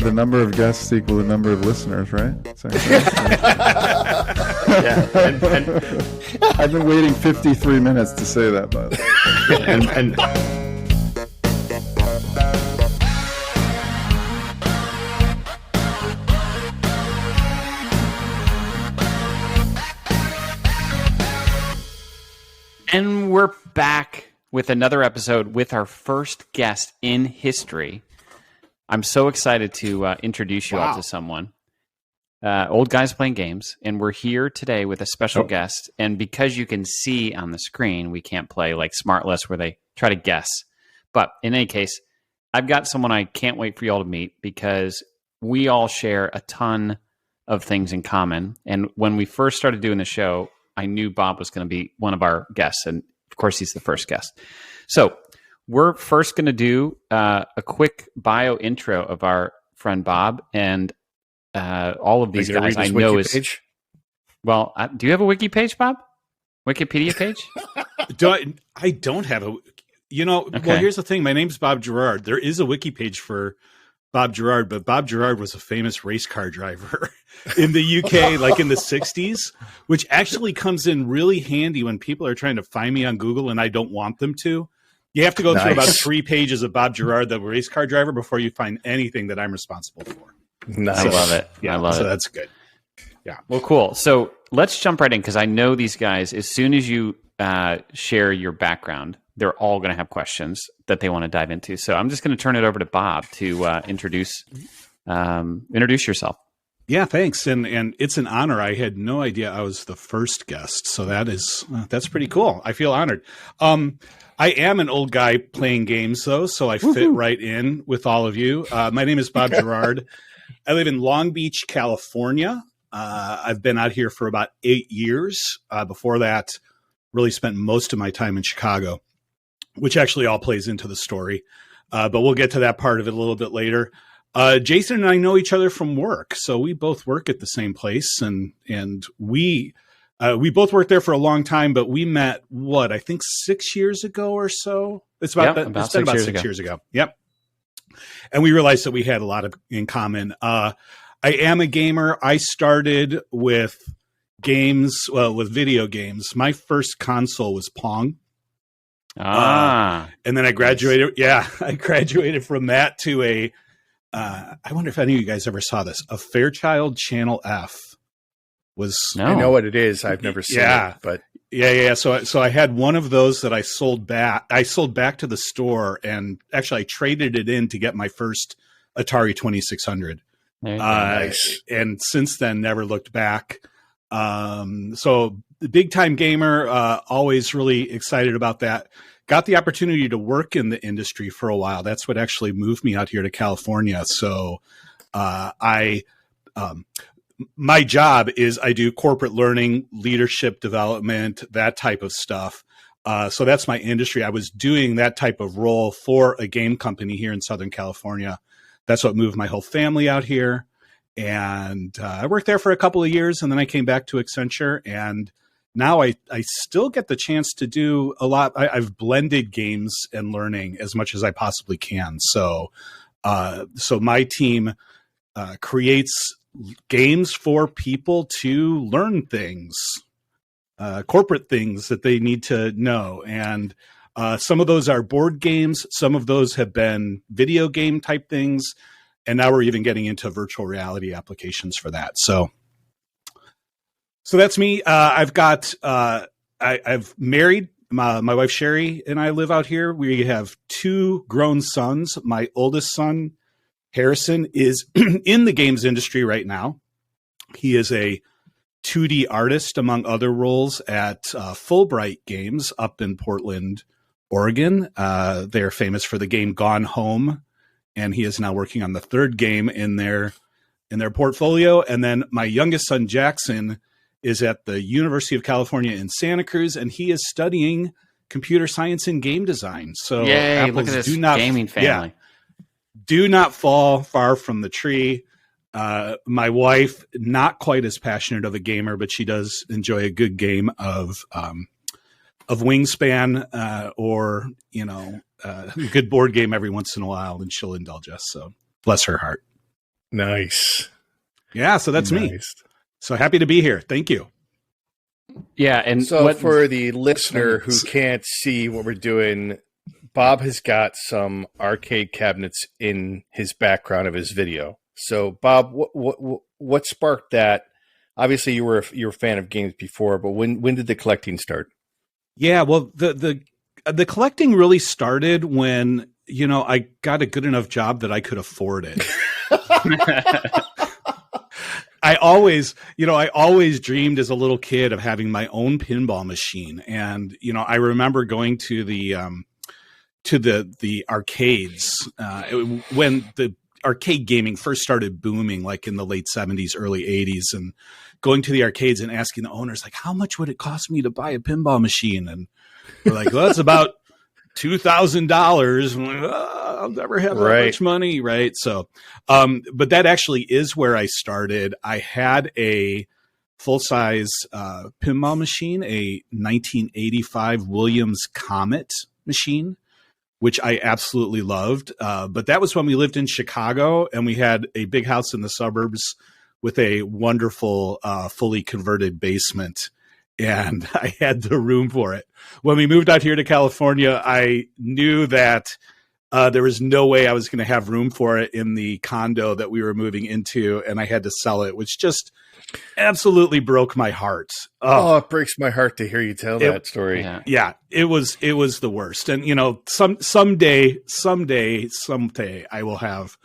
the number of guests equal the number of listeners, right? Yeah, and I've been waiting 53 minutes to say that, by the way. and And we're back with another episode with our first guest in history. I'm so excited to introduce you all to someone. Old Guys Playing Games, and we're here today with a special guest. And because you can see on the screen, we can't play like Smart List where they try to guess. But in any case, I've got someone I can't wait for you all to meet because we all share a ton of things in common. And when we first started doing the show, I knew Bob was going to be one of our guests. And of course, he's the first guest. So we're first going to do a quick bio intro of our friend Bob. And all of these guys I know is... Page? Well, do you have a wiki page, Bob? Wikipedia page? I don't have a... Well, here's the thing. My name's Bob Gerard. There is a wiki page for Bob Gerard, but Bob Gerard was a famous race car driver in the UK, like in the 60s, which actually comes in really handy when people are trying to find me on Google and I don't want them to. You have to go through about 3 pages of Bob Gerard, the race car driver, before you find anything that I'm responsible for. Nice. I love it. Yeah, I love it. So that's good. Yeah. Well, cool. So let's jump right in because I know these guys, as soon as you share your background, they're all going to have questions that they want to dive into. So I'm just going to turn it over to Bob to introduce yourself. Yeah, thanks. And it's an honor. I had no idea I was the first guest. So that's pretty cool. I feel honored. I am an old guy playing games, though, so I fit right in with all of you. My name is Bob Gerard. I live in Long Beach, California. I've been out here for about 8 years. Before that, really spent most of my time in Chicago, which actually all plays into the story. But we'll get to that part of it a little bit later. Jason and I know each other from work. So we both work at the same place. And we both worked there for a long time, but we met, I think 6 years ago or so. It's about 6 years ago. Yep. And we realized that we had a lot in common. I am a gamer. I started with with video games. My first console was Pong. And then I graduated. Nice. Yeah, I graduated from that to I wonder if any of you guys ever saw this. A Fairchild Channel F was. No. I know what it is. I've never seen it, but yeah. So I had one of those that I sold back. I sold back to the store, and actually I traded it in to get my first Atari 2600. Nice. And since then, never looked back. So the big time gamer, always really excited about that. Got the opportunity to work in the industry for a while. That's what actually moved me out here to California. So, my job is I do corporate learning, leadership development, that type of stuff. So that's my industry. I was doing that type of role for a game company here in Southern California. That's what moved my whole family out here. And I worked there for a couple of years, and then I came back to Accenture, and now I still get the chance to do a lot. I've blended games and learning as much as I possibly can. So my team creates games for people to learn things, corporate things that they need to know. And some of those are board games. Some of those have been video game type things. And now we're even getting into virtual reality applications for that. So that's me. I've married my wife, Sherry, and I live out here. We have 2 grown sons. My oldest son, Harrison, is in the games industry right now. He is a 2D artist, among other roles, at Fulbright Games up in Portland, Oregon. They're famous for the game Gone Home. And he is now working on the 3rd game in their portfolio. And then my youngest son, Jackson, is at the University of California in Santa Cruz, and he is studying computer science and game design. So yay, look at this gaming family. Do not fall far from the tree. My wife, not quite as passionate of a gamer, but she does enjoy a good game of Wingspan or a good board game every once in a while, and she'll indulge us. So bless her heart. Nice. Yeah, so that's me. So happy to be here. Thank you. Yeah, and so for the listener who can't see what we're doing, Bob has got some arcade cabinets in his background of his video. So, Bob, what sparked that? Obviously, you were a fan of games before, but when did the collecting start? Yeah, well, the collecting really started when I got a good enough job that I could afford it. I always dreamed as a little kid of having my own pinball machine, and I remember going to the arcades when the arcade gaming first started booming, like in the late 70s, early 80s, and going to the arcades and asking the owners, like, how much would it cost me to buy a pinball machine? And we're like, well, it's about $2,000. Like, I'll never have that much money, right? So, but that actually is where I started. I had a full-size pinball machine, a 1985 Williams Comet machine, which I absolutely loved. But that was when we lived in Chicago, and we had a big house in the suburbs with a wonderful, fully converted basement. And I had the room for it. When we moved out here to California, I knew that there was no way I was going to have room for it in the condo that we were moving into, and I had to sell it, which just absolutely broke my heart. Oh, it breaks my heart to hear you tell that story. Yeah, it was the worst. And someday I will have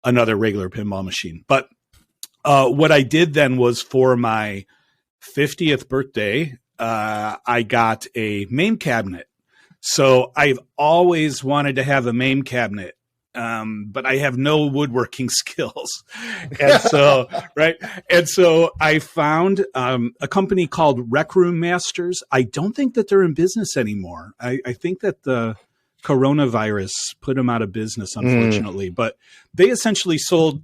another regular pinball machine. But what I did then was, for my 50th birthday, I got a MAME cabinet. So I've always wanted to have a MAME cabinet, but I have no woodworking skills. And so, And so I found a company called Rec Room Masters. I don't think that they're in business anymore. I think that the coronavirus put them out of business, unfortunately. But they essentially sold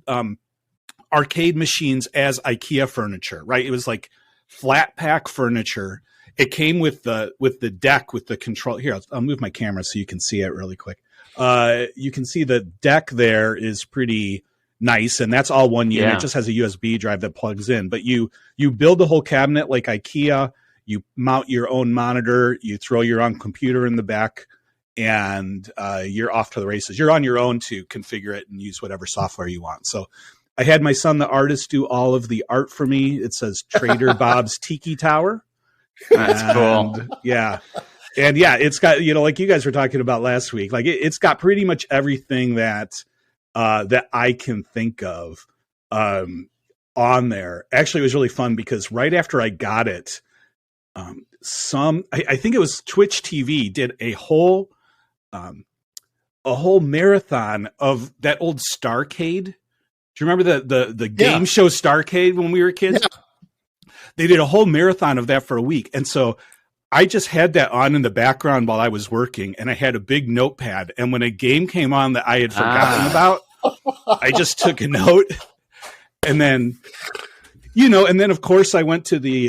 arcade machines as IKEA furniture, right? It was like flat pack furniture. It came with the deck, with the control. Here, I'll move my camera so you can see it really quick. You can see the deck there is pretty nice, and that's all one unit. It just has a USB drive that plugs in. But you build the whole cabinet like IKEA. You mount your own monitor. You throw your own computer in the back, and you're off to the races. You're on your own to configure it and use whatever software you want. So I had my son, the artist, do all of the art for me. It says Trader Bob's Tiki Tower. That's cool. Yeah. And yeah, it's got, like you guys were talking about last week, like it's got pretty much everything that I can think of on there. Actually, it was really fun because right after I got it, I think it was Twitch TV did a whole marathon of that old Starcade. Do you remember the game show Starcade when we were kids? Yeah. They did a whole marathon of that for a week. And so I just had that on in the background while I was working, and I had a big notepad. And when a game came on that I had forgotten about, I just took a note. And then, and then of course I went to the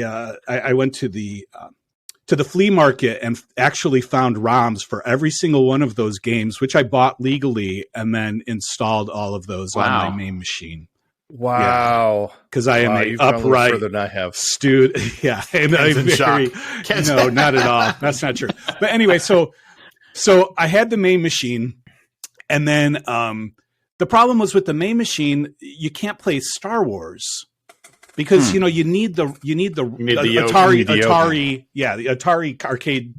to the flea market and actually found ROMs for every single one of those games, which I bought legally, and then installed all of those on my main machine. Wow. Because I am an upright further than I have. student. Yeah. And I'm very, no, not at all. That's not true. But anyway, so I had the main machine, and then the problem was with the main machine, you can't play Star Wars. Because you need the Atari, the Atari arcade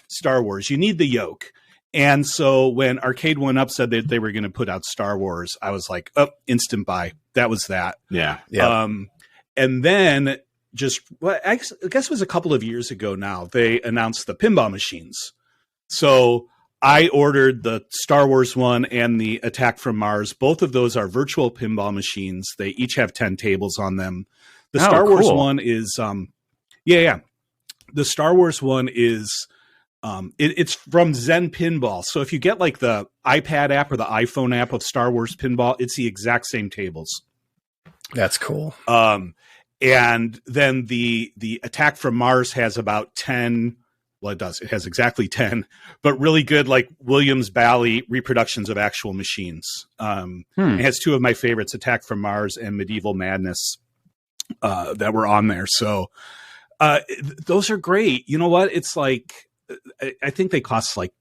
Star Wars. You need the yoke. And so when Arcade 1-Up said that they were going to put out Star Wars, I was like, oh, instant buy. That was that. Yeah. And then I guess it was a couple of years ago now, they announced the pinball machines. So I ordered the Star Wars one and the Attack from Mars. Both of those are virtual pinball machines. They each have 10 tables on them. The Star Wars one is, The Star Wars one is, it's from Zen Pinball. So if you get like the iPad app or the iPhone app of Star Wars Pinball, it's the exact same tables. That's cool. And then the Attack from Mars has about 10 well, it does. It has exactly 10, but really good, like Williams Bally reproductions of actual machines. It has two of my favorites, Attack from Mars and Medieval Madness, that were on there. So those are great. You know what? It's like, I think they cost like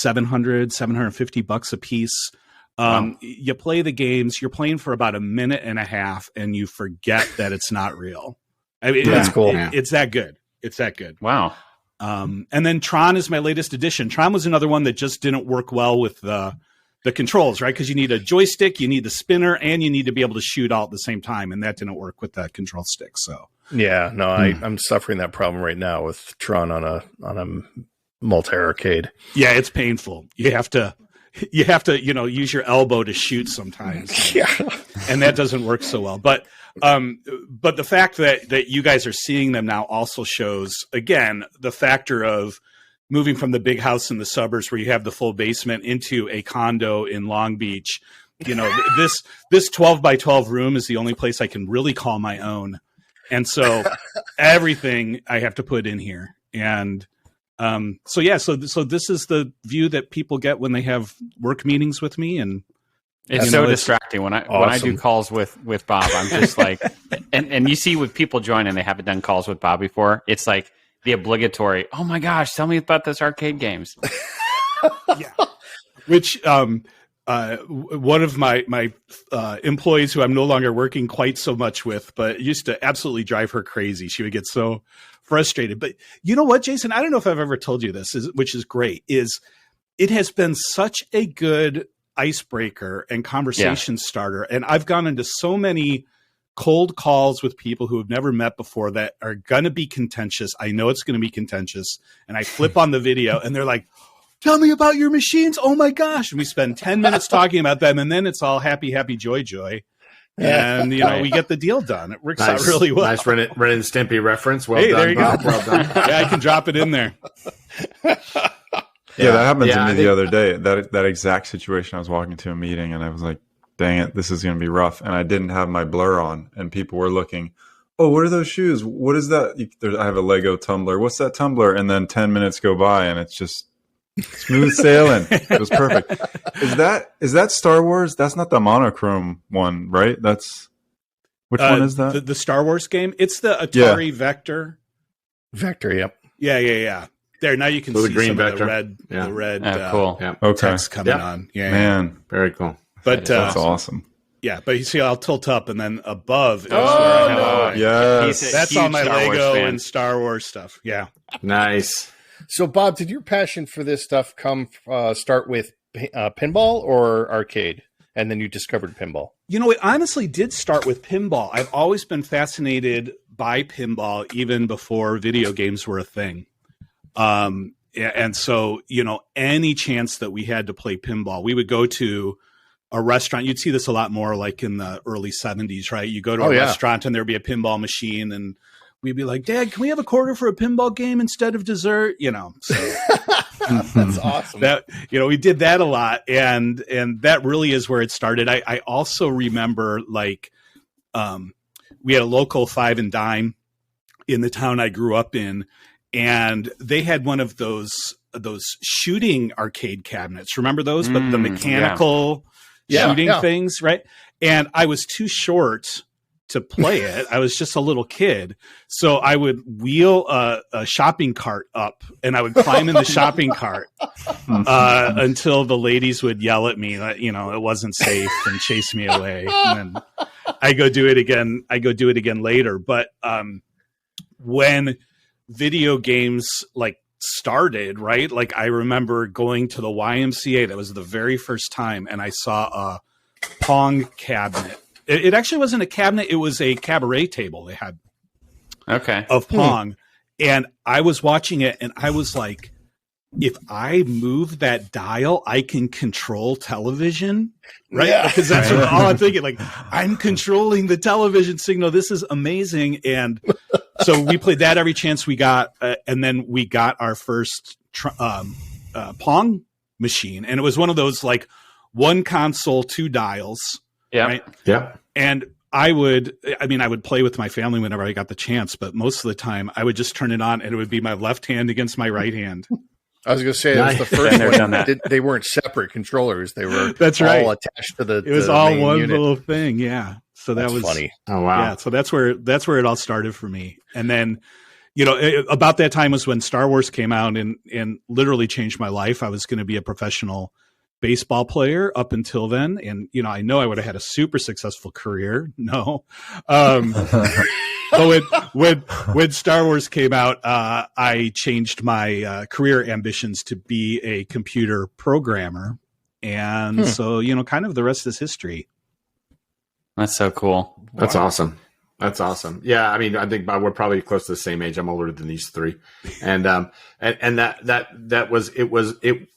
$750 a piece. Wow. You play the games, you're playing for about a minute and a half, and you forget that it's not real. I mean, That's cool. It's that good. It's that good. Wow. And then Tron is my latest addition. Tron was another one that just didn't work well with the controls, right? Because you need a joystick, you need the spinner, and you need to be able to shoot all at the same time, and that didn't work with that control stick. So Yeah, no, I'm suffering that problem right now with Tron on a multi-arcade. yeah, it's painful. You have to use your elbow to shoot sometimes. Yeah. And that doesn't work so well. But the fact that you guys are seeing them now also shows, again, the factor of moving from the big house in the suburbs where you have the full basement into a condo in Long Beach. You know, this 12 by 12 room is the only place I can really call my own. And so everything I have to put in here. And so this is the view that people get when they have work meetings with me. And It's so distracting when I do calls with Bob. I'm just like, and you see when people join and they haven't done calls with Bob before, it's like the obligatory, oh my gosh, tell me about this arcade games. Yeah. Which one of my employees who I'm no longer working quite so much with, but used to absolutely drive her crazy. She would get so frustrated. But you know what, Jason? I don't know if I've ever told you this, which is great, is it has been such a good icebreaker and conversation starter. And I've gone into so many cold calls with people who have never met before that are going to be contentious. I know it's going to be contentious. And I flip on the video and they're like, tell me about your machines. Oh my gosh. And we spend 10 minutes talking about them. And then it's all happy, happy, joy, joy. And, we get the deal done. It works out really well. Nice Ren and Stimpy reference. Well hey, done, there you Bob. go. Well done. Yeah, I can drop it in there. Yeah, that happened to I me think the other day. That exact situation. I was walking to a meeting and I was like, dang it, this is going to be rough. And I didn't have my blur on and people were looking, oh, what are those shoes? What is that? I have a Lego tumbler. What's that tumbler? And then 10 minutes go by and it's just smooth sailing. It was perfect. Is that Star Wars? That's not the monochrome one, right? Which one is that? The Star Wars game. It's the Atari Vector. Vector, yep. Yeah. There, now you can see green some vector. of the red cool. Yeah. Okay. text coming on. Yeah, Man, Very cool. But that's awesome. yeah, but you see, I'll tilt up, and then above is where I have Yes. that's all my Lego and Star Wars stuff. Yeah. Nice. So, Bob, did your passion for this stuff start with pinball or arcade? And then you discovered pinball? It honestly did start with pinball. I've always been fascinated by pinball, even before video games were a thing. And so, any chance that we had to play pinball, we would go to a restaurant. You'd see this a lot more like in the early 70s, right? You go to a restaurant and there'd be a pinball machine and we'd be like, Dad, can we have a quarter for a pinball game instead of dessert? So that's awesome. We did that a lot. And that really is where it started. I also remember we had a local Five and Dime in the town I grew up in. And they had one of those shooting arcade cabinets. Remember those? But the mechanical shooting things, right? And I was too short to play it. I was just a little kid. So I would wheel a shopping cart up and I would climb in the shopping cart until the ladies would yell at me that, it wasn't safe and chase me away. And then I go do it again. Later. But when video games started, right? I remember going to the YMCA. That was the very first time. And I saw a Pong cabinet. It actually wasn't a cabinet. It was a cabaret table they had of Pong. And I was watching it and I was like, if I move that dial, I can control television, right? Yeah. Because that's all I'm thinking. I'm controlling the television signal. This is amazing. And so we played that every chance we got. And then we got our first Pong machine. And it was one of those one console, two dials. Yeah. Right? Yeah. And I would play with my family whenever I got the chance, but most of the time I would just turn it on and it would be my left hand against my right hand. I was going to say it was the first one. They weren't separate controllers. They were all attached to the. It was all one unit. Little thing. Yeah. So that was funny. Oh, wow. Yeah. So that's where it all started for me. And then, about that time was when Star Wars came out and literally changed my life. I was going to be a professional baseball player up until then. And, I know I would have had a super successful career. No. But when Star Wars came out, I changed my career ambitions to be a computer programmer. And so, kind of the rest is history. That's so cool. That's awesome. That's awesome. Yeah, I mean, I think we're probably close to the same age. I'm older than these three, and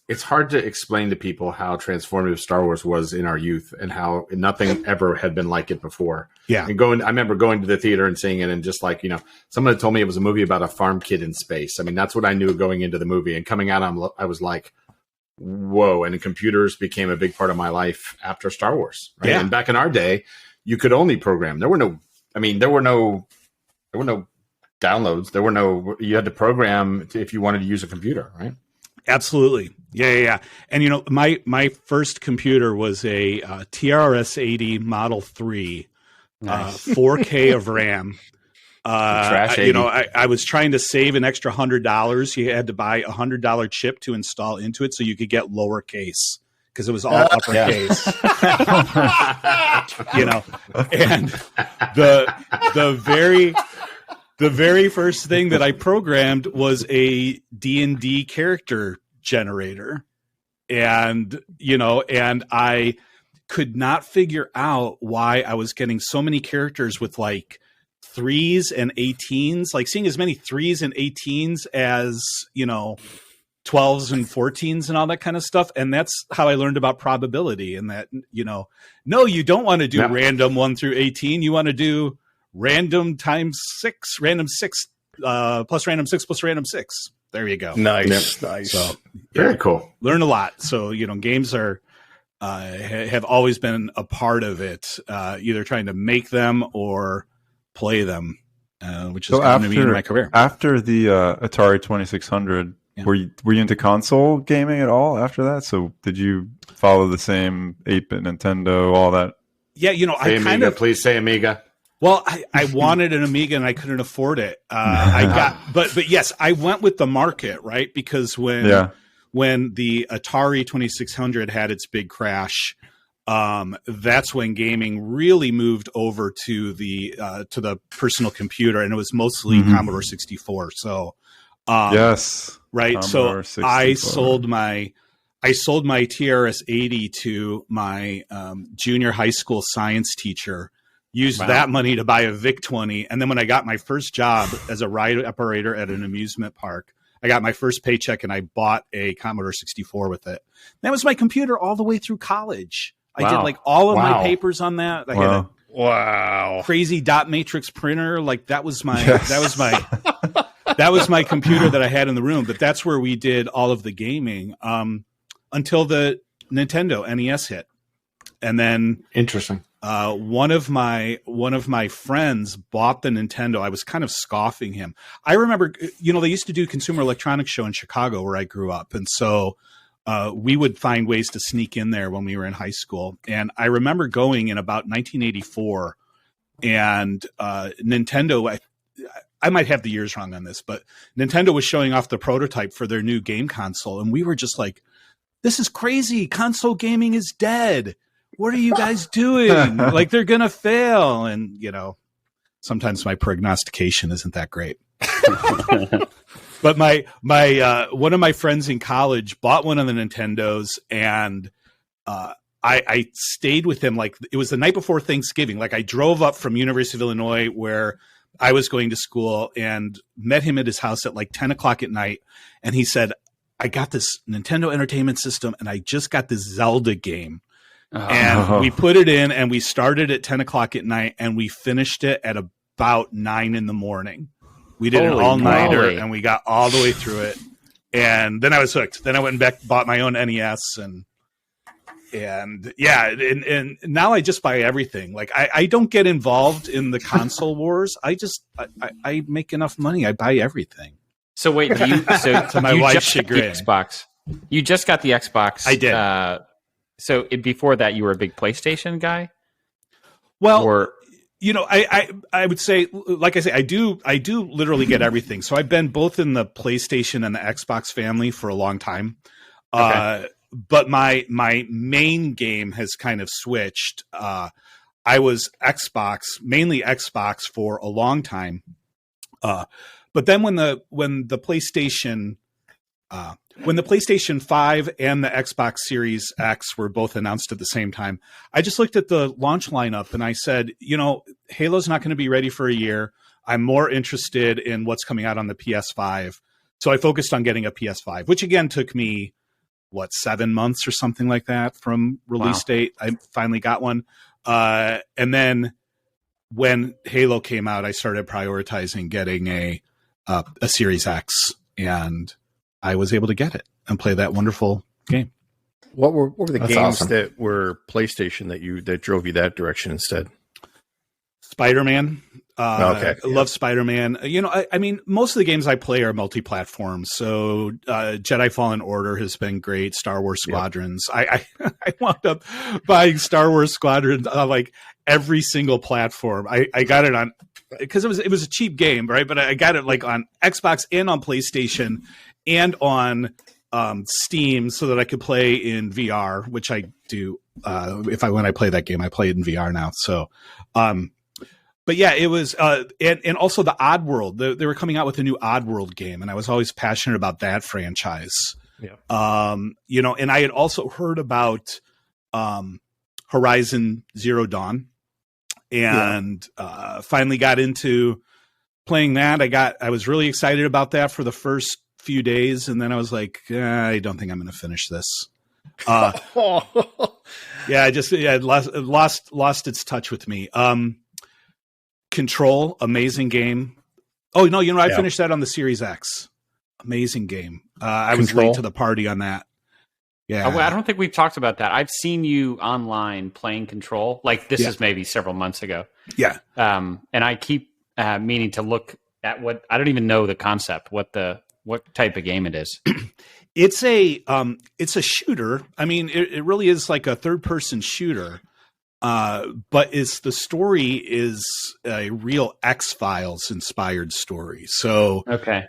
it's hard to explain to people how transformative Star Wars was in our youth, and how nothing ever had been like it before. Yeah, and I remember going to the theater and seeing it, and just like someone had told me it was a movie about a farm kid in space. I mean, that's what I knew going into the movie, and coming out, I was like, whoa! And computers became a big part of my life after Star Wars. Right? Yeah. And back in our day, you could only program. There were no downloads. You had to program if you wanted to use a computer, right? Absolutely. Yeah. And my first computer was a TRS-80 Model 3, nice. 4K of RAM. Trash 80. I was trying to save an extra $100. You had to buy a $100 chip to install into it so you could get lowercase, because it was all uppercase. And the very first thing that I programmed was a D&D character generator. And I could not figure out why I was getting so many characters with like 3s and 18s, like seeing as many 3s and 18s as, 12s and 14s and all that kind of stuff. And that's how I learned about probability, and that, no, you don't want to do random 1 through 18. You want to do random times 6, random 6, plus random 6 plus random 6. There you go. Nice. Nice. So, very cool. Learn a lot. So, games are, have always been a part of it, either trying to make them or play them, which is going to be in my career. After the Atari 2600, yeah. Were you into console gaming at all after that? So did you follow the same 8-bit Nintendo, all that? Yeah, please say Amiga. Well, I wanted an Amiga and I couldn't afford it. But yes, I went with the market, right? Because when the Atari 2600 had its big crash, that's when gaming really moved over to the personal computer, and it was mostly Commodore 64. So, yes. Right. Commodore so 64. I sold my TRS-80 to my junior high school science teacher, used that money to buy a VIC-20. And then when I got my first job as a ride operator at an amusement park, I got my first paycheck and I bought a Commodore 64 with it. That was my computer all the way through college. I did like all of my papers on that. I had a crazy dot matrix printer. Like that was my that was my computer that I had in the room. But that's where we did all of the gaming until the Nintendo NES hit. And then interesting. One of my friends bought the Nintendo. I was kind of scoffing him. I remember, they used to do Consumer Electronics Show in Chicago where I grew up. And so we would find ways to sneak in there when we were in high school. And I remember going in about 1984, and Nintendo, I might have the years wrong on this, but Nintendo was showing off the prototype for their new game console. And we were just like, this is crazy. Console gaming is dead. What are you guys doing? Like, they're going to fail. And, sometimes my prognostication isn't that great. But my one of my friends in college bought one of the Nintendos, and I stayed with him. Like, it was the night before Thanksgiving. Like, I drove up from University of Illinois where I was going to school and met him at his house at like 10 o'clock at night. And he said, I got this Nintendo Entertainment System and I just got this Zelda game. And we put it in and we started at 10 o'clock at night and we finished it at about 9 in the morning. We did an all-nighter and we got all the way through it. And then I was hooked. Then I went back, bought my own NES, and And yeah, and now I just buy everything. Like I don't get involved in the console wars. I make enough money. I buy everything. So wait, To my you wife's just got the chagrin. Xbox. You just got the Xbox. I did. So before that, you were a big PlayStation guy. Well, Or I would say, like I say, I do literally get everything. So I've been both in the PlayStation and the Xbox family for a long time. Okay. But my main game has kind of switched. I was mainly Xbox for a long time. But then when the PlayStation 5 and the Xbox Series X were both announced at the same time, I just looked at the launch lineup and I said, Halo's not going to be ready for a year. I'm more interested in what's coming out on the PS5. So I focused on getting a PS5, which again took me 7 months or something like that from release date. I finally got one. And then when Halo came out, I started prioritizing getting a Series X, and I was able to get it and play that wonderful game. What were the That's games awesome. that were PlayStation that drove you that direction instead? Spider-Man. Okay. I love Spider-Man. I mean, most of the games I play are multi-platform. So Jedi Fallen Order has been great. Star Wars Squadrons. I wound up buying Star Wars Squadrons on like every single platform. I got it on because it was a cheap game, right? But I got it like on Xbox and on PlayStation and on Steam so that I could play in VR, which I do. When I play that game, I play it in VR now. So, but yeah, it was, and also the Oddworld. They were coming out with a new Oddworld game, and I was always passionate about that franchise. Yeah. And I had also heard about Horizon Zero Dawn, and finally got into playing that. I was really excited about that for the first few days, and then I was like, I don't think I'm going to finish this. It lost its touch with me. Control, amazing game. Oh no, I finished that on the Series X. Amazing game. I was late to the party on that. Yeah, I don't think we've talked about that. I've seen you online playing Control. Like this is maybe several months ago. Yeah. And I keep meaning to look at what I don't even know the concept. What type of game it is? It's a shooter. I mean, it really is like a third-person shooter, but the story is a real X-Files inspired story. So, okay,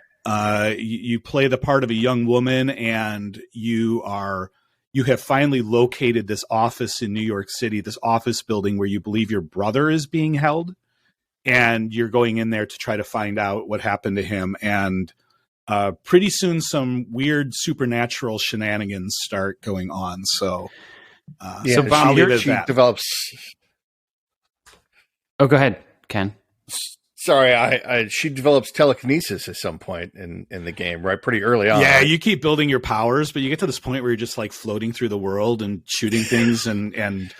you play the part of a young woman, and you have finally located this office in New York City, this office building where you believe your brother is being held, and you're going in there to try to find out what happened to him. And pretty soon some weird supernatural shenanigans start going on. So, so Bob, she develops. Oh, go ahead, Ken. Sorry, she develops telekinesis at some point in the game, right? Pretty early on. Yeah, you keep building your powers, but you get to this point where you're just like floating through the world and shooting things and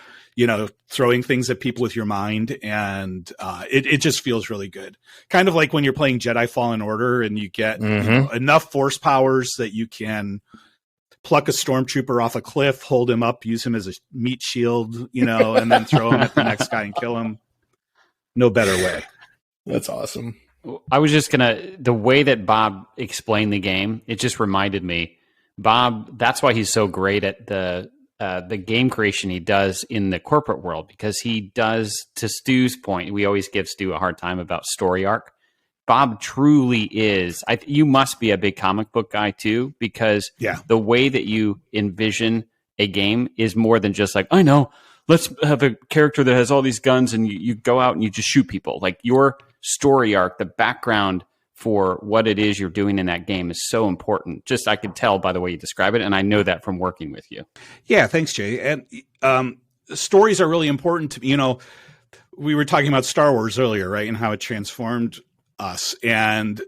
throwing things at people with your mind. And it just feels really good. Kind of like when you're playing Jedi Fallen Order and you get enough force powers that you can pluck a stormtrooper off a cliff, hold him up, use him as a meat shield, and then throw him at the next guy and kill him. No better way. That's awesome. I was just the way that Bob explained the game, it just reminded me, Bob, that's why he's so great at the game creation he does in the corporate world, because he does, to Stu's point, we always give Stu a hard time about story arc. Bob truly is. You must be a big comic book guy too, because the way that you envision a game is more than just like, I know, let's have a character that has all these guns and you go out and you just shoot people. Like your story arc, the background for what it is you're doing in that game is so important. Just I could tell by the way you describe it, and I know that from working with you. Yeah, thanks, Jay. And stories are really important to me. We were talking about Star Wars earlier, right, and how it transformed us, and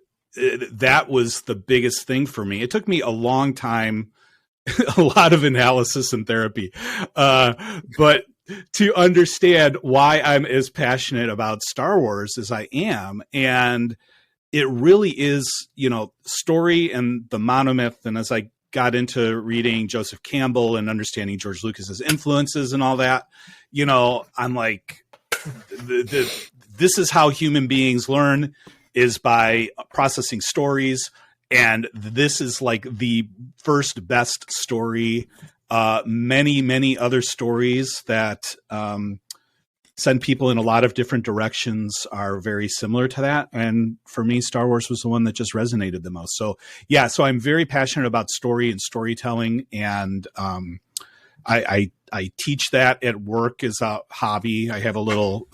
that was the biggest thing for me. It took me a long time, a lot of analysis and therapy, but to understand why I'm as passionate about Star Wars as I am. And it really is, story and the monomyth. And as I got into reading Joseph Campbell and understanding George Lucas's influences and all that, you know, I'm like, this is how human beings learn, is by processing stories. And this is like the first best story. Many other stories that send people in a lot of different directions are very similar to that. And for me, Star Wars was the one that just resonated the most. So yeah, so I'm very passionate about story and storytelling. And I teach that at work as a hobby. I have a little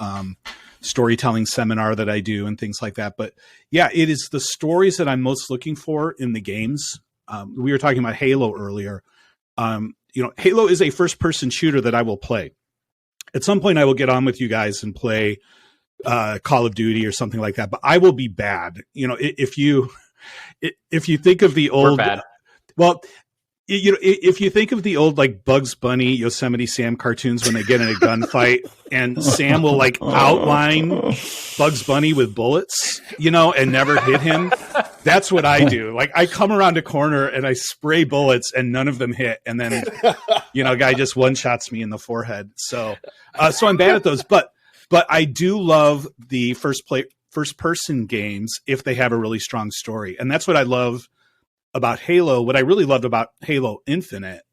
storytelling seminar that I do and things like that. But yeah, it is the stories that I'm most looking for in the games. We were talking about Halo earlier. You know, Halo is a first-person shooter that I will play. At some point, I will get on with you guys and play Call of Duty or something like that. But I will be bad. You know, if you think of the old, well, you know, if you think of the old like Bugs Bunny, Yosemite Sam cartoons when they get in a gunfight and Sam will like outline Bugs Bunny with bullets, you know, and never hit him. That's what I do. Like I come around a corner and I spray bullets and none of them hit. And then, you know, a guy just one shots me in the forehead. So I'm bad at those, but I do love the first person games if they have a really strong story. And that's what I love about Halo. What I really loved about Halo Infinite,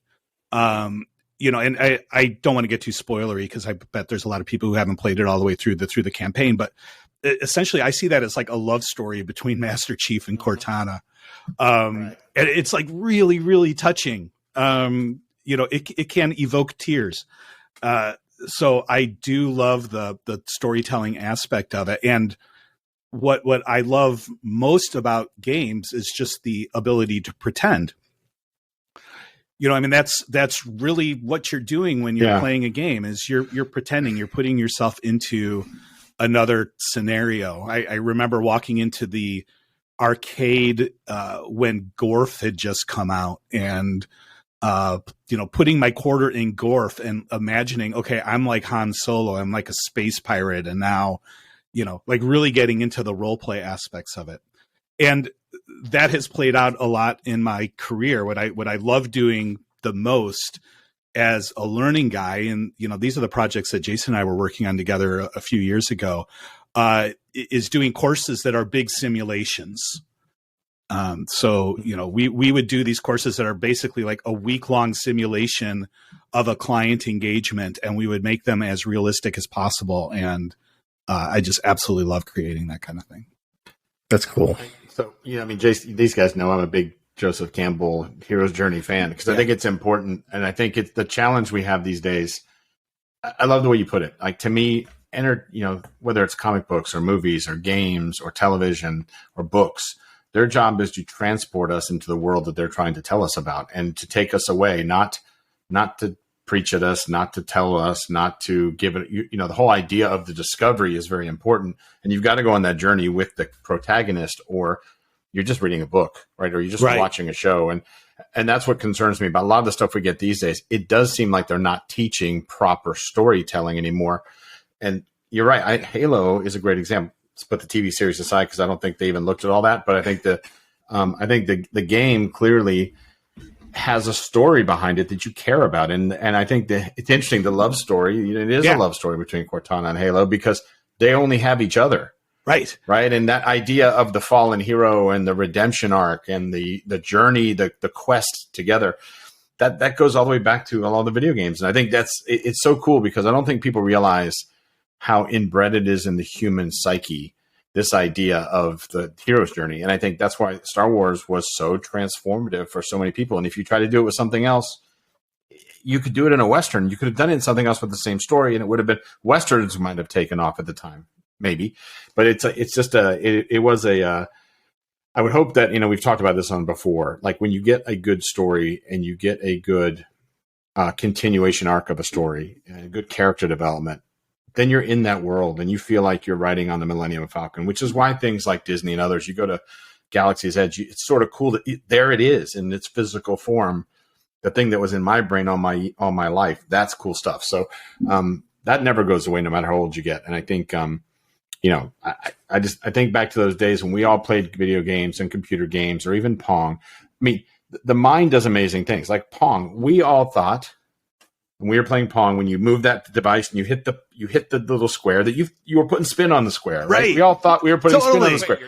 you know, and I don't want to get too spoilery because I bet there's a lot of people who haven't played it all the way through the campaign, but essentially I see that as like a love story between Master Chief and Cortana. And it's like really, really touching. You know, it can evoke tears. So I do love the storytelling aspect of it. And what I love most about games is just the ability to pretend. You know, I mean, that's really what you're doing when you're playing a game, is you're pretending, you're putting yourself into another scenario. I remember walking into the arcade when Gorf had just come out and, you know, putting my quarter in Gorf and imagining, okay, I'm like Han Solo, I'm like a space pirate. And now, you know, like really getting into the role play aspects of it. And that has played out a lot in my career. What I love doing the most as a learning guy, and, you know, these are the projects that Jason and I were working on together a few years ago, is doing courses that are big simulations. So, you know, we would do these courses that are basically like a week-long simulation of a client engagement, and we would make them as realistic as possible. And I just absolutely love creating that kind of thing. That's cool. So, you know, I mean, Jason, these guys know I'm a big Joseph Campbell Hero's Journey fan because I think it's important. And I think it's the challenge we have these days. I love the way you put it. Like, to me, you know, whether it's comic books or movies or games or television or books, their job is to transport us into the world that they're trying to tell us about and to take us away, not to preach at us, not to tell us, not to give it, you know, the whole idea of the discovery is very important. And you've got to go on that journey with the protagonist, or you're just reading a book, right? Or you're just watching a show. And that's what concerns me about a lot of the stuff we get these days. It does seem like they're not teaching proper storytelling anymore. And you're right. Halo is a great example. Let's put the TV series aside because I don't think they even looked at all that. But I think the game clearly has a story behind it that you care about. And I think it's interesting, the love story, you know, it is a love story between Cortana and Halo because they only have each other. Right. And that idea of the fallen hero and the redemption arc and the journey, the quest together, that goes all the way back to a lot of the video games. And I think it's so cool because I don't think people realize how inbred it is in the human psyche, this idea of the hero's journey. And I think that's why Star Wars was so transformative for so many people. And if you try to do it with something else, you could do it in a Western. You could have done it in something else with the same story, and it would have been, Westerns might have taken off at the time, maybe. But I would hope that, you know, we've talked about this on before, like when you get a good story and you get a good continuation arc of a story and a good character development, then you're in that world and you feel like you're riding on the Millennium Falcon, which is why things like Disney and others, you go to Galaxy's Edge, it's sort of cool that there it is in its physical form, the thing that was in my brain all my life. That's cool stuff. So that never goes away no matter how old you get. And I think, you know, I think back to those days when we all played video games and computer games or even Pong. I mean, the mind does amazing things. Like Pong, we all thought when we were playing Pong, when you move that device and you hit the little square that you were putting spin on the square, right? We all thought we were putting spin on the square.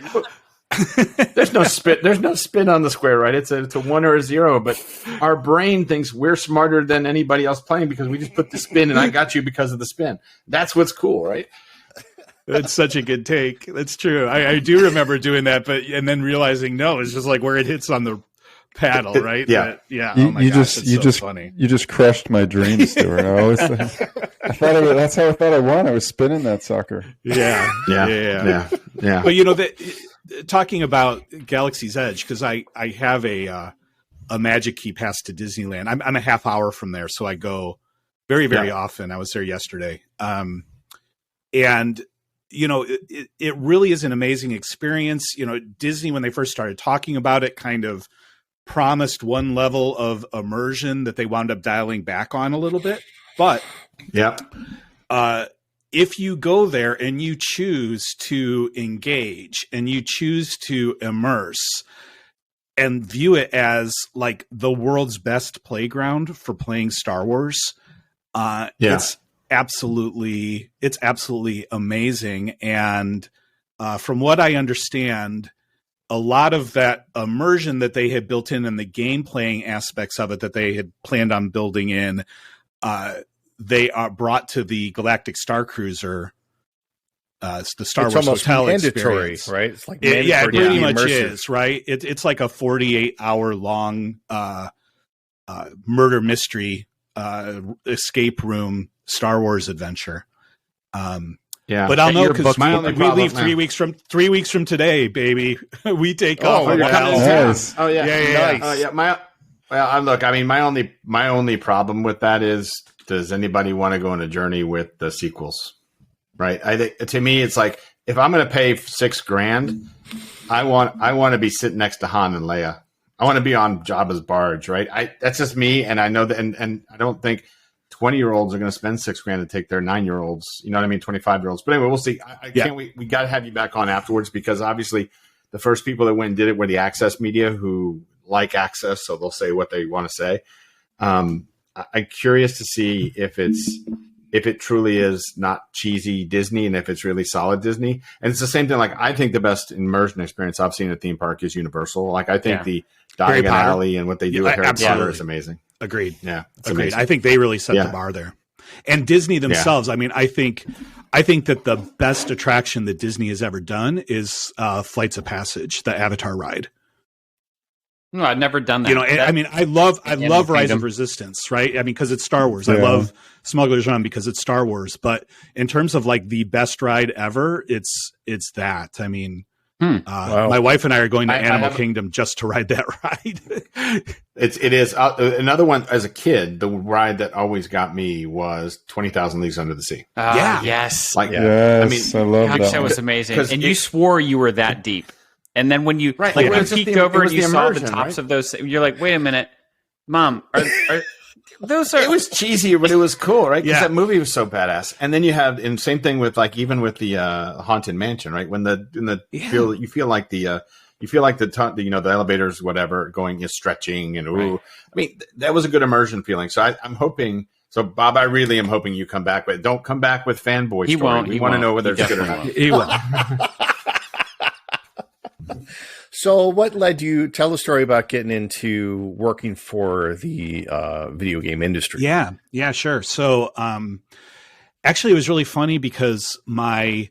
There's no spin. There's no spin on the square, right? It's a 1 or a 0. But our brain thinks we're smarter than anybody else playing because we just put the spin, and I got you because of the spin. That's what's cool, right? That's such a good take. That's true. I do remember doing that, and then realizing no, it's just like where it hits on the paddle, right? Yeah, yeah. Oh my gosh, it's so funny. You just crushed my dreams, Stuart. I thought that's how I thought I won. I was spinning that sucker. Yeah. But talking about Galaxy's Edge, because I have a Magic Key pass to Disneyland. I'm a half hour from there, so I go very, very often. I was there yesterday, and it really is an amazing experience. Disney, when they first started talking about it, kind of promised one level of immersion that they wound up dialing back on a little bit. But if you go there and you choose to engage and you choose to immerse and view it as like the world's best playground for playing Star Wars, it's absolutely amazing. And from what I understand, a lot of that immersion that they had built in and the game playing aspects of it that they had planned on building in, they are brought to the Galactic Star Cruiser, the Star Wars Hotel mandatory, experience, right? It's like it pretty much is, right? It's like a 48-hour long murder mystery escape room Star Wars adventure. But I'll know because we leave 3 weeks from today, baby. We take off. Nice. Oh yeah, nice. My only problem with that is, does anybody want to go on a journey with the sequels? Right. I think to me, it's like, if I'm going to pay $6,000, I want to be sitting next to Han and Leia. I want to be on Jabba's barge. Right. That's just me, and I know that, and I don't think 20-year-olds are going to spend $6,000 to take their 9-year-olds, 25-year-olds. But anyway, we'll see. I can't wait. We got to have you back on afterwards, because obviously the first people that went and did it were the Access media, who like Access, so they'll say what they want to say. I'm curious to see if it truly is not cheesy Disney, and if it's really solid Disney. And it's the same thing. Like, I think the best immersion experience I've seen at a theme park is Universal. Like, I think the Diagon Alley and what they do at Harry Potter is amazing. Agreed. Yeah. Agreed. Amazing. I think they really set the bar there. And Disney themselves, I mean, I think that the best attraction that Disney has ever done is Flights of Passage, the Avatar ride. No, I've never done that. I love Rise of Resistance, right? I mean, because it's Star Wars. I love Smuggler's Run because it's Star Wars. But in terms of like the best ride ever, it's that. I mean, my wife and I are going to Animal Kingdom just to ride that ride. It is another one. As a kid, the ride that always got me was 20,000 Leagues Under the Sea. Yes. I love that. That was amazing. And you swore you were that deep. And then when you peeked over and you saw the tops of those, you're like, wait a minute, Mom, are those are? It was cheesy, but it was cool, right? Because that movie was so badass. And then you have, and same thing with even with the Haunted Mansion, right? When you feel like the elevators, whatever, going stretching and I mean, that was a good immersion feeling. So I'm hoping. So Bob, I really am hoping you come back, but don't come back with fanboy story. Won't. We want to know whether it's good or not. He will. So what led you, tell the story about getting into working for the video game industry? Yeah, sure. So actually it was really funny because my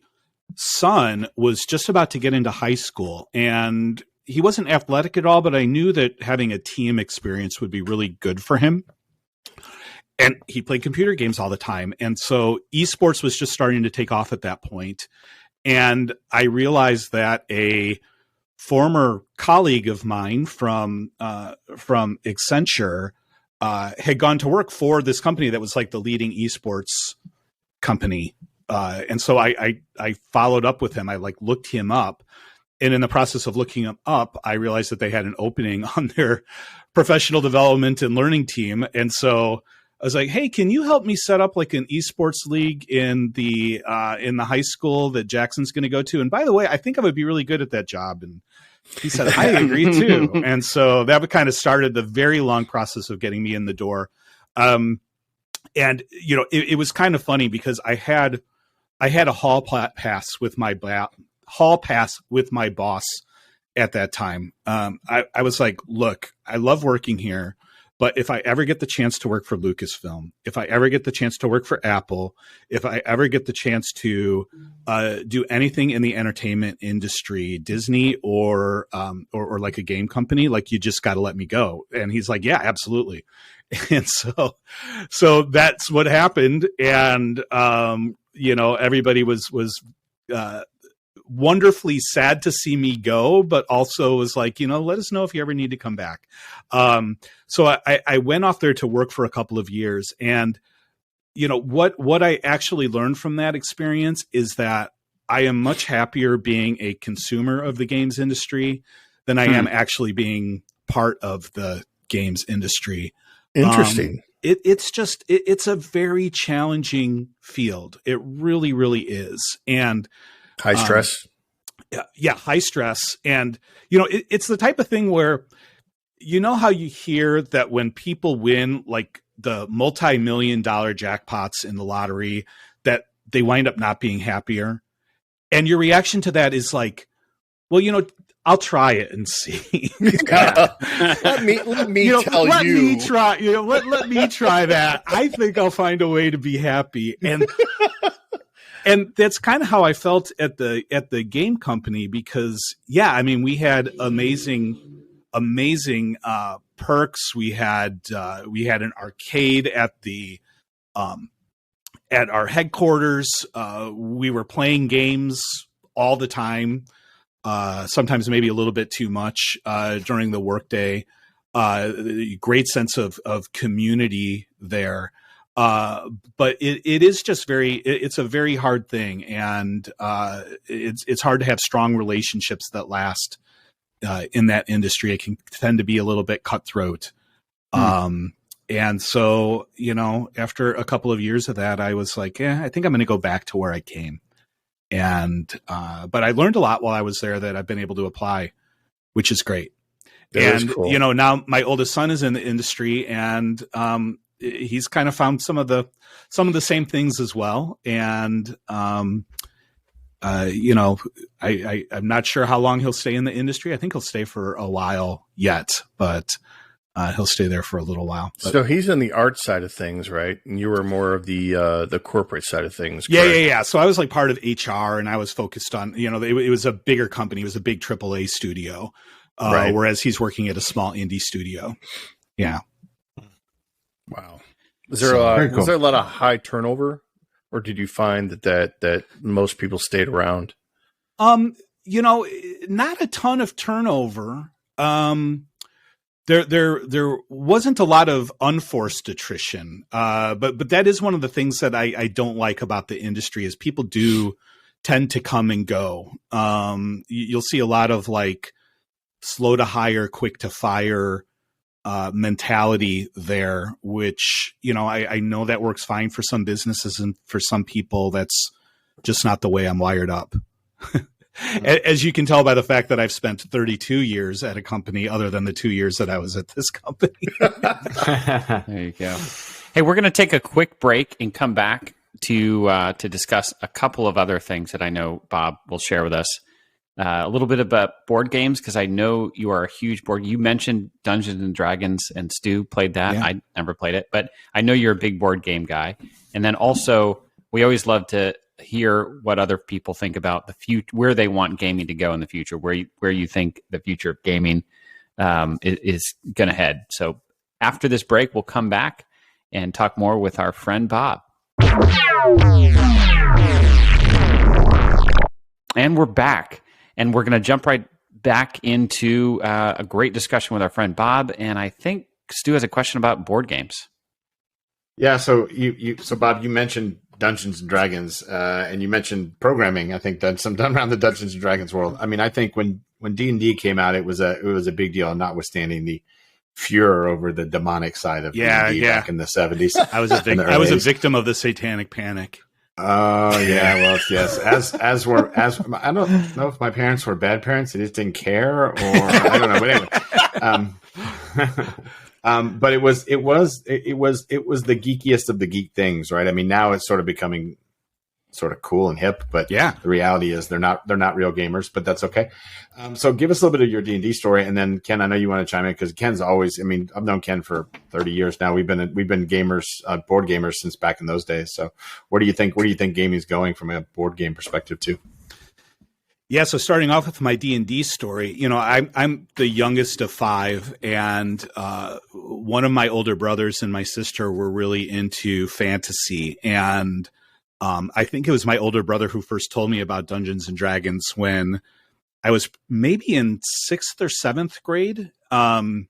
son was just about to get into high school, and he wasn't athletic at all, but I knew that having a team experience would be really good for him. And he played computer games all the time. And so esports was just starting to take off at that point. And I realized that a former colleague of mine from Accenture had gone to work for this company that was like the leading esports company. And so I followed up with him. I looked him up. And in the process of looking him up, I realized that they had an opening on their professional development and learning team. And so I was like, hey, can you help me set up like an esports league in the high school that Jackson's going to go to? And by the way, I think I would be really good at that job. And He said, I agree too. And so that kind of started the very long process of getting me in the door. And it was kind of funny because I had a hall pass with my boss at that time. I was like, look, I love working here, but if I ever get the chance to work for Lucasfilm, if I ever get the chance to work for Apple, if I ever get the chance to do anything in the entertainment industry, Disney or like a game company, like you just got to let me go. And he's like, yeah, absolutely. And so that's what happened. And, everybody was wonderfully sad to see me go, but also was like, let us know if you ever need to come back. So I went off there to work for a couple of years. And, what I actually learned from that experience is that I am much happier being a consumer of the games industry than I am actually being part of the games industry. Interesting. It's a very challenging field. It really, really is. And high stress. Yeah, high stress. And, it's the type of thing where, how you hear that when people win like the multi-million-dollar jackpots in the lottery, that they wind up not being happier. And your reaction to that is like, well, I'll try it and see. Let me tell let you. Me try, let me try that. I think I'll find a way to be happy. And that's kind of how I felt at the game company because, we had amazing perks. We had an arcade at our headquarters. We were playing games all the time. Sometimes maybe a little bit too much during the workday. Great sense of community there. But it is just it's a very hard thing. And it's hard to have strong relationships that last in that industry. It can tend to be a little bit cutthroat. And so, after a couple of years of that, I was like, I think I'm going to go back to where I came. And, but I learned a lot while I was there that I've been able to apply, which is great. Cool. Now my oldest son is in the industry and, he's kind of found some of the same things as well. And, I'm not sure how long he'll stay in the industry. I think he'll stay for a while yet, but, he'll stay there for a little while. But, so he's in the art side of things, right? And you were more of the corporate side of things. Correct? Yeah. So I was like part of HR, and I was focused on it was a bigger company. It was a big AAA studio, right. Whereas he's working at a small indie studio. Yeah. Wow. Was there a lot of high turnover, or did you find that most people stayed around? Not a ton of turnover. There wasn't a lot of unforced attrition, but that is one of the things that I don't like about the industry is people do tend to come and go. You'll see a lot of like slow to hire, quick to fire mentality there, which I know that works fine for some businesses, and for some people that's just not the way I'm wired up. As you can tell by the fact that I've spent 32 years at a company other than the 2 years that I was at this company. There you go. Hey, we're going to take a quick break and come back to discuss a couple of other things that I know Bob will share with us. A little bit about board games, because I know you are a huge board. You mentioned Dungeons and Dragons, and Stu played that. Yeah. I never played it, but I know you're a big board game guy. And then also, we always love to hear what other people think about the future, where they want gaming to go in the future, where you think the future of gaming is going to head. So after this break, we'll come back and talk more with our friend Bob. And we're back, and we're going to jump right back into a great discussion with our friend Bob. And I think Stu has a question about board games. Yeah. So so Bob, you mentioned Dungeons and Dragons, and you mentioned programming. I think done around the Dungeons and Dragons world. I mean, I think when D&D came out, it was a big deal, notwithstanding the furor over the demonic side of D&D back in the 70s. I was a victim of the satanic panic. Oh yeah, well yes. As I don't know if my parents were bad parents; they just didn't care, or I don't know. But anyway, but it was the geekiest of the geek things, right? I mean, now it's sort of becoming sort of cool and hip, but Yeah. the reality is they're not real gamers, but that's okay. So give us a little bit of your D&D story, and then Ken, I know you want to chime in because Ken's always. I mean, I've known Ken for 30 years now. We've been gamers, board gamers since back in those days. So where do you think gaming is going from a board game perspective too? Yeah, so starting off with my D&D story, I'm the youngest of 5, and one of my older brothers and my sister were really into fantasy, and I think it was my older brother who first told me about Dungeons and Dragons when I was maybe in 6th or 7th grade. And,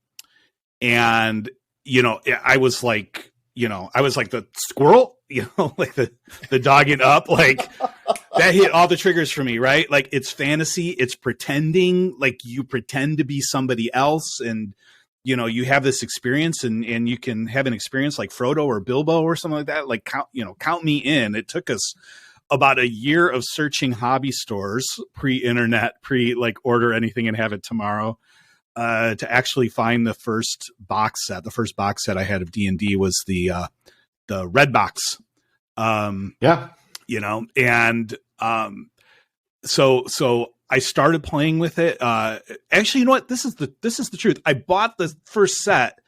I was like the squirrel, like the dogging up, like that hit all the triggers for me, right? Like it's fantasy, it's pretending, like you pretend to be somebody else, and you have this experience, and you can have an experience like Frodo or Bilbo or something like that. Like count me in. It took us about a year of searching hobby stores, pre-internet, like order anything and have it tomorrow, to actually find the first box set. The first box set I had of D&D was the red box. So I started playing with it. Actually, you know what? This is the truth. I bought the first set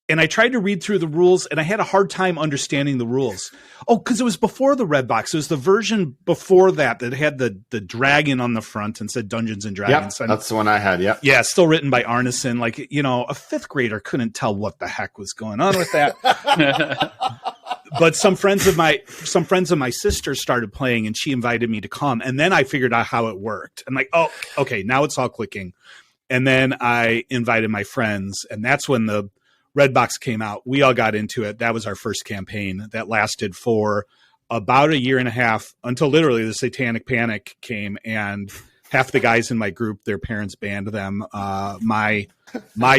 and I tried to read through the rules, and I had a hard time understanding the rules. Oh, because it was before the red box. It was the version before that had the dragon on the front and said Dungeons and Dragons. Yep, that's the one I had. Yep. Yeah, still written by Arneson. Like, a 5th grader couldn't tell what the heck was going on with that. But some friends of my sister started playing, and she invited me to come. And then I figured out how it worked. I'm like, oh, okay, now it's all clicking. And then I invited my friends, and that's when the red box came out. We all got into it. That was our first campaign that lasted for about a year and a half, until literally the Satanic Panic came, and half the guys in my group, their parents banned them. My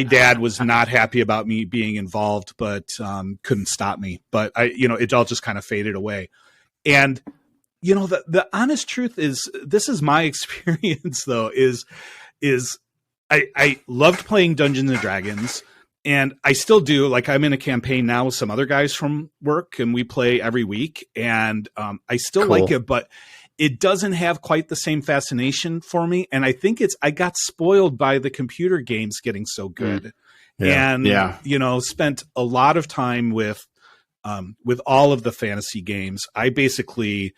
dad was not happy about me being involved, but couldn't stop me. But it all just kind of faded away. And the honest truth is, this is my experience though, is I loved playing Dungeons and Dragons, and I still do. Like, I'm in a campaign now with some other guys from work, and we play every week, and I still like it, but it doesn't have quite the same fascination for me. And I think I got spoiled by the computer games getting so good. And spent a lot of time with all of the fantasy games. I basically,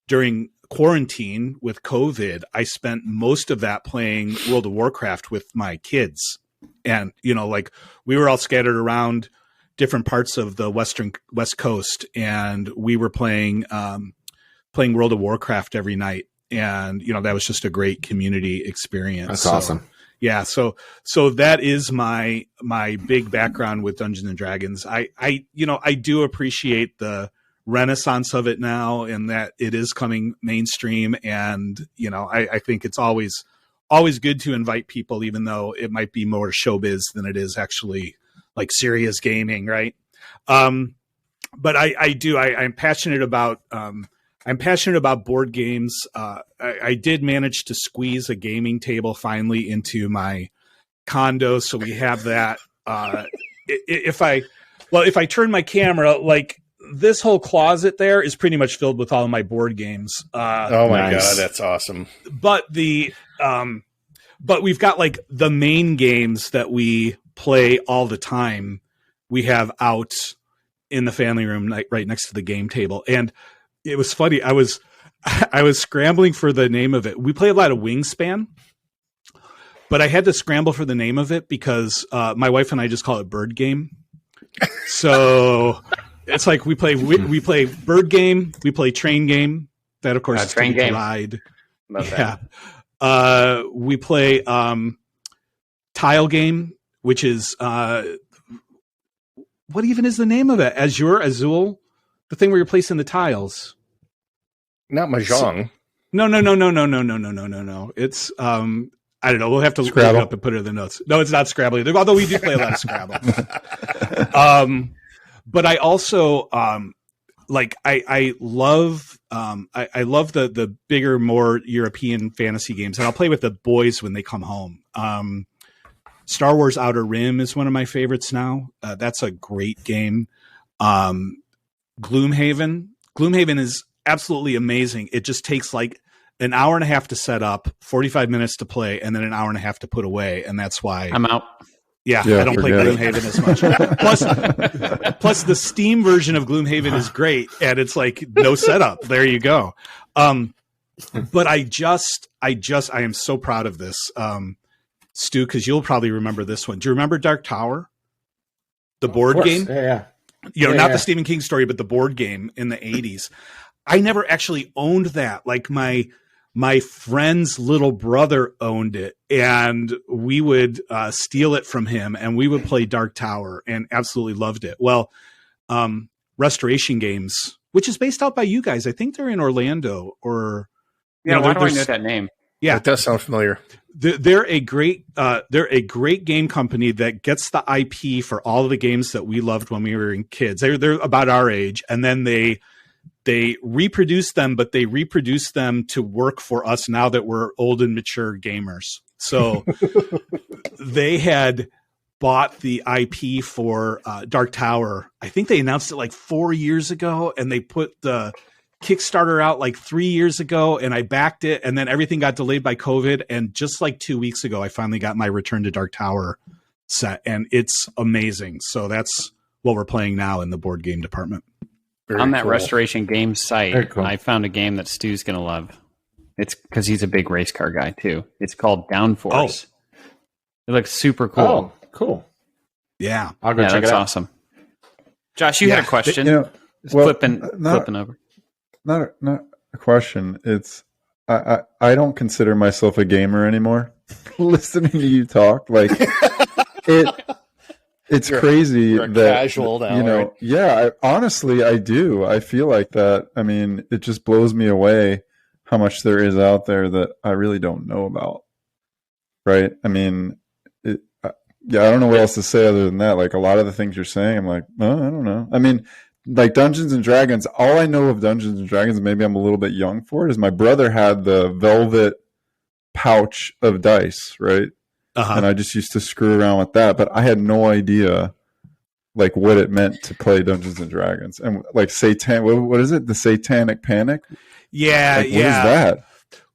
during quarantine with COVID, I spent most of that playing World of Warcraft with my kids. And, like, we were all scattered around different parts of the West Coast, and we were playing World of Warcraft every night. And, that was just a great community experience. That's awesome. Yeah. So that is my big background with Dungeons and Dragons. I do appreciate the renaissance of it now, and that it is coming mainstream. And, I think it's always good to invite people, even though it might be more showbiz than it is actually like serious gaming. Right. But I'm passionate about, board games. I did manage to squeeze a gaming table finally into my condo, so we have that. If I turn my camera, like, this whole closet there is pretty much filled with all of my board games. Oh my God, that's awesome! But but we've got, like, the main games that we play all the time. We have out in the family room, right next to the game table, and it was funny. I was scrambling for the name of it. We play a lot of Wingspan, but I had to scramble for the name of it because my wife and I just call it Bird Game. So it's like we play Bird Game, we play Train Game. That, of course, is Train Game. Ride. Yeah. We play Tile Game, which is what even is the name of it? Azul. The thing where you're placing the tiles. Not Mahjong. No. It's I don't know. We'll have to look it up and put it in the notes. No, it's not Scrabble either, although we do play a lot of Scrabble. But I also like I love the bigger, more European fantasy games, and I'll play with the boys when they come home. Star Wars Outer Rim is one of my favorites now. That's a great game. Gloomhaven is absolutely amazing. It just takes like an hour and a half to set up, 45 minutes to play, and then an hour and a half to put away. And that's why I'm out. Yeah, I don't play Gloomhaven as much. Plus, the Steam version of Gloomhaven is great, and it's like no setup. There you go. But I am so proud of this, Stu, because you'll probably remember this one. Do you remember Dark Tower, the board game? Yeah. Not the Stephen King story, but the board game in the 80s. I never actually owned that. Like my friend's little brother owned it, and we would steal it from him, and we would play Dark Tower and absolutely loved it. Well, Restoration Games, which is based out by you guys. I think they're in Orlando or... Yeah, why do I know that name? Yeah, it does sound familiar. They're a great game company that gets the IP for all of the games that we loved when we were kids. They're about our age, and then they reproduce them, but they reproduce them to work for us now that we're old and mature gamers. So they had bought the IP for Dark Tower. I think they announced it like 4 years ago, and they put the Kickstarter out like 3 years ago, and I backed it, and then everything got delayed by COVID. And just like 2 weeks ago, I finally got my Return to Dark Tower set, and it's amazing. So that's what we're playing now in the board game department. On that Restoration Games site, cool. I found a game that Stu's going to love. It's because he's a big race car guy, too. It's called Downforce. Oh. It looks super cool. Oh, cool. Yeah. I'll go check it out. Awesome. Josh, you had a question. Flipping over. Not a question. It's I don't consider myself a gamer anymore. Listening to you talk, like it's crazy you're that casual now, right? Yeah. Honestly, I do. I feel like that. I mean, it just blows me away how much there is out there that I really don't know about. Right? I mean, I don't know what else to say other than that. Like a lot of the things you're saying, I'm like, oh, I don't know. I mean, like Dungeons and Dragons, all I know of Dungeons and Dragons, maybe I'm a little bit young for it, is my brother had the velvet pouch of dice, right? And I just used to screw around with that, but I had no idea like what it meant to play Dungeons and Dragons. And like what is it? The Satanic Panic? Yeah, like, what is that?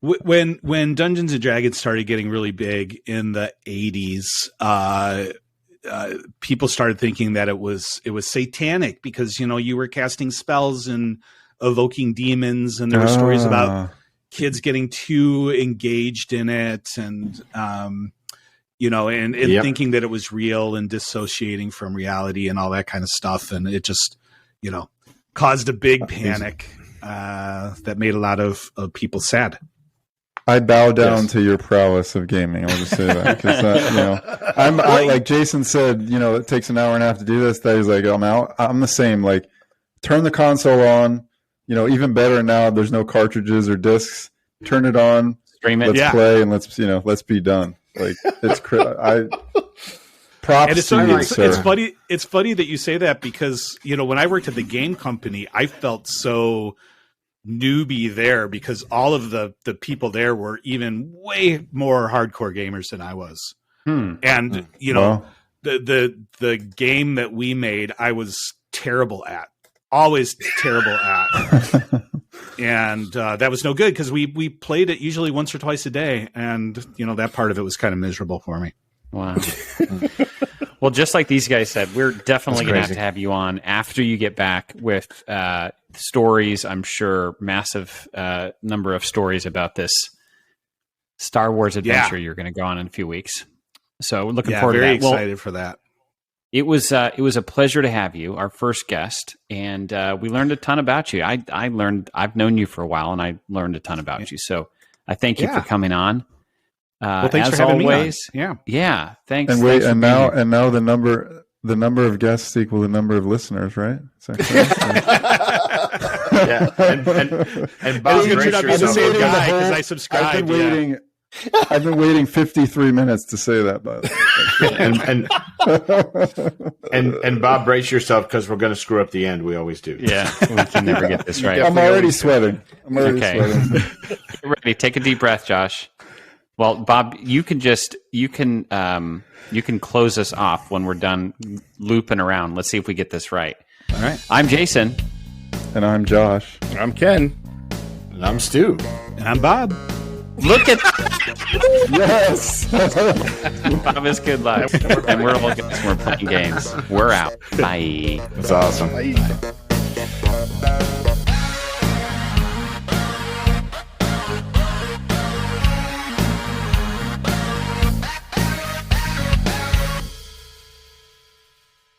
When Dungeons and Dragons started getting really big in the 80s, people started thinking that it was satanic because you were casting spells and evoking demons, and there were stories about kids getting too engaged in it, and thinking that it was real and dissociating from reality and all that kind of stuff, and it just caused a big panic that made a lot of people sad. I bow down to your prowess of gaming. I'll just say that because I like Jason said. It takes an hour and a half to do this. That he's like, I'm out. I'm the same. Like, turn the console on. Even better now. There's no cartridges or discs. Turn it on. Stream it. Let's play and let's be done. Like it's props to you, sir. It's funny. It's funny that you say that because when I worked at the game company, I felt so newbie there because all of the people there were even way more hardcore gamers than I was. And the game that we made, I was terrible at, always terrible at. And that was no good because we played it usually once or twice a day, and that part of it was kind of miserable for me. Wow. Well, just like these guys said, we're definitely going to have you on after you get back with stories. I'm sure massive number of stories about this Star Wars adventure you're going to go on in a few weeks. So we're looking forward to that. Very excited for that. It was a pleasure to have you, our first guest, and we learned a ton about you. I've known you for a while, and I learned a ton about you. So I thank you for coming on. Thanks as for having always, me on. Yeah. Thanks. And wait, and now the number of guests equal the number of listeners, right? And Bob, because I subscribed. I've been waiting 53 minutes to say that, by the way. and Bob, brace yourself because we're going to screw up the end. We always do. Yeah, we can never get this right. I'm already sweating. Sweating. Get ready. Take a deep breath, Josh. Well, Bob, you can close us off when we're done looping around. Let's see if we get this right. All right. I'm Jason. And I'm Josh. I'm Ken. And I'm Stu. And I'm Bob. Look at Yes. Bob is good luck. And we're all guys. We're playing games. We're out. Bye. That's awesome. Bye.